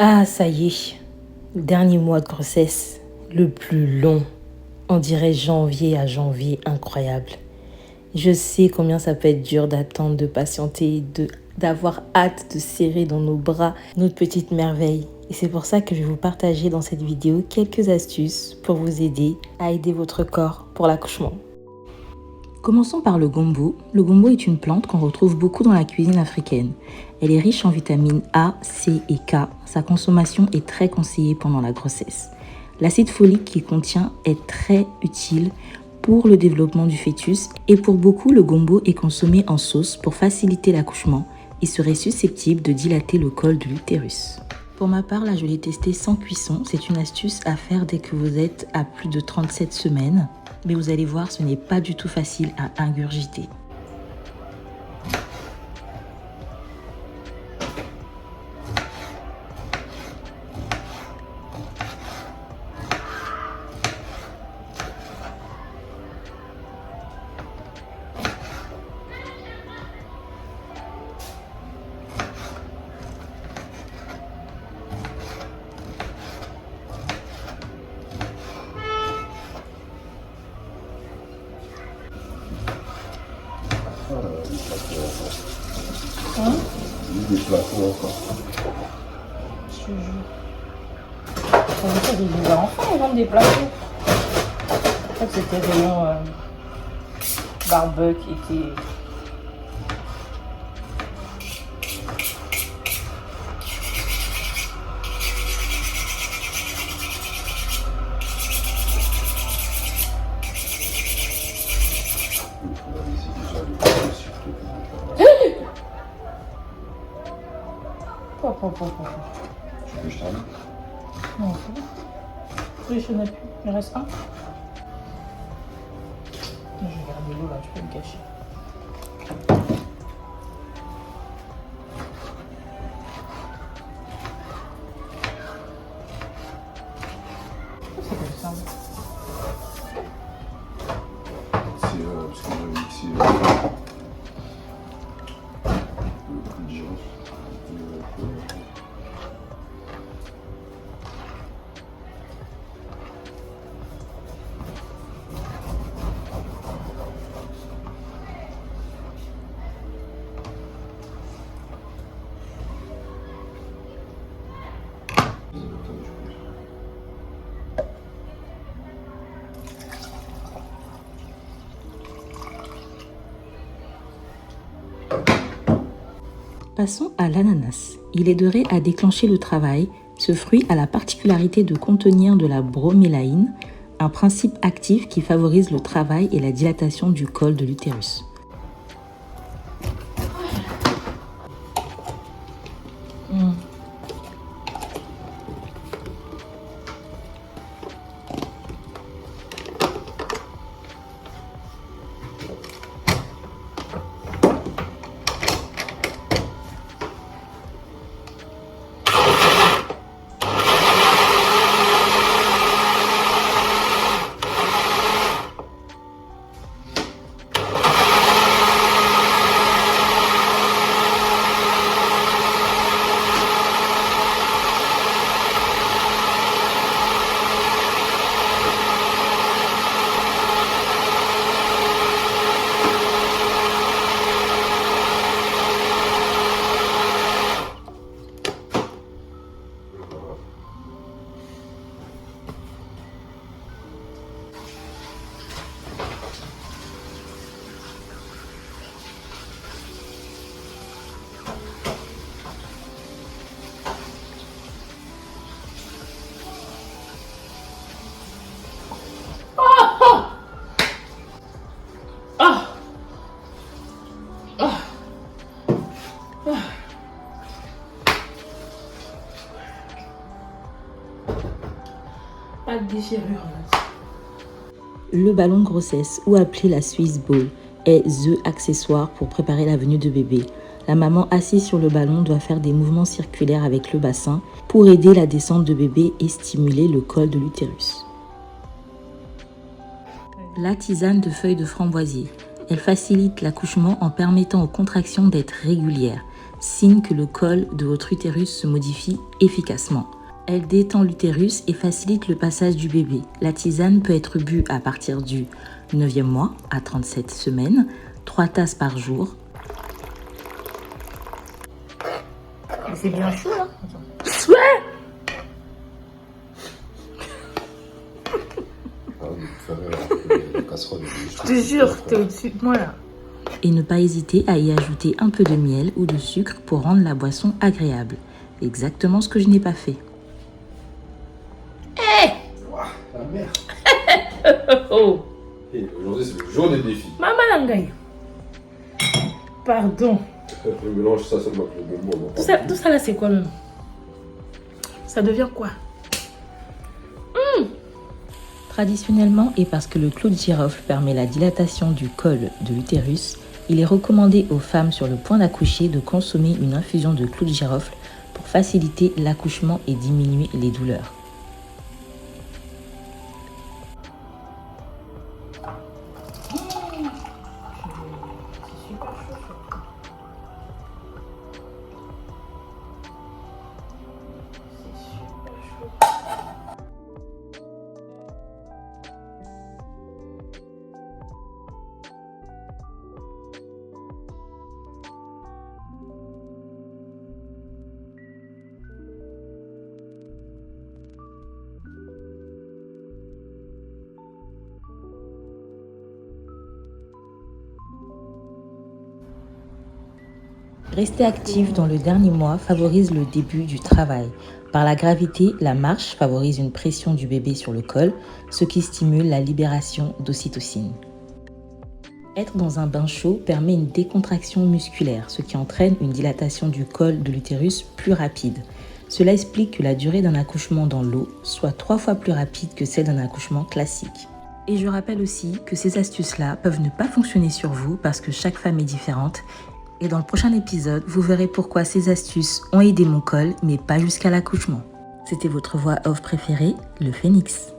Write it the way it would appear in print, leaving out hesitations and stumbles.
Ah, ça y est, dernier mois de grossesse, le plus long. On dirait janvier à janvier, incroyable. Je sais combien ça peut être dur d'attendre, de patienter, d'avoir hâte de serrer dans nos bras notre petite merveille. Et c'est pour ça que je vais vous partager dans cette vidéo quelques astuces pour vous aider à aider votre corps pour l'accouchement. Commençons par le gombo. Le gombo est une plante qu'on retrouve beaucoup dans la cuisine africaine. Elle est riche en vitamines A, C et K. Sa consommation est très conseillée pendant la grossesse. L'acide folique qu'il contient est très utile pour le développement du fœtus et pour beaucoup, le gombo est consommé en sauce pour faciliter l'accouchement et serait susceptible de dilater le col de l'utérus. Pour ma part, là, je l'ai testé sans cuisson. C'est une astuce à faire dès que vous êtes à plus de 37 semaines. Mais vous allez voir, ce n'est pas du tout facile à ingurgiter. Des plateaux encore. Je te jure. Ça veut dire qu'ils vivaient enfants, ils vendent des plateaux. En fait, c'était rayon barbecue qui était. Tu veux que je t'en mette? Non, c'est bon. Oui, je n'ai plus. Il reste un. Je vais garder l'eau là, tu peux me cacher. C'est comme ça. C'est parce qu'on a mixé le girofle. Passons à l'ananas. Il aiderait à déclencher le travail. Ce fruit a la particularité de contenir de la bromélaïne, un principe actif qui favorise le travail et la dilatation du col de l'utérus. Pas de déchirure là. Le ballon de grossesse, ou appelé la Swiss Ball, est the accessoire pour préparer la venue de bébé. La maman assise sur le ballon doit faire des mouvements circulaires avec le bassin pour aider la descente de bébé et stimuler le col de l'utérus. La tisane de feuilles de framboisier. Elle facilite l'accouchement en permettant aux contractions d'être régulières. signe que le col de votre utérus se modifie efficacement. Elle détend l'utérus et facilite le passage du bébé. La tisane peut être bue à partir du 9e mois à 37 semaines, 3 tasses par jour. C'est bien chaud là. Ouais. La casserole. Je te jure, t'es au-dessus de moi là. Et ne pas hésiter à y ajouter un peu de miel ou de sucre pour rendre la boisson agréable. Exactement ce que je n'ai pas fait. La merde. Oh, Et aujourd'hui, c'est le jour des défis. maman Langaï. Pardon. Je mélange ça seulement avec le bonbon. Tout ça là, c'est quoi même? Ça devient quoi? Traditionnellement, et parce que le clou de girofle permet la dilatation du col de l'utérus, il est recommandé aux femmes sur le point d'accoucher de consommer une infusion de clou de girofle pour faciliter l'accouchement et diminuer les douleurs. Rester actif dans le dernier mois favorise le début du travail. Par la gravité, la marche favorise une pression du bébé sur le col, ce qui stimule la libération d'ocytocine. Être dans un bain chaud permet une décontraction musculaire, ce qui entraîne une dilatation du col de l'utérus plus rapide. Cela explique que la durée d'un accouchement dans l'eau soit 3 fois plus rapide que celle d'un accouchement classique. Et je rappelle aussi que ces astuces-là peuvent ne pas fonctionner sur vous parce que chaque femme est différente. Et dans le prochain épisode, vous verrez pourquoi ces astuces ont aidé mon col, mais pas jusqu'à l'accouchement. C'était votre voix off préférée, le Phénix.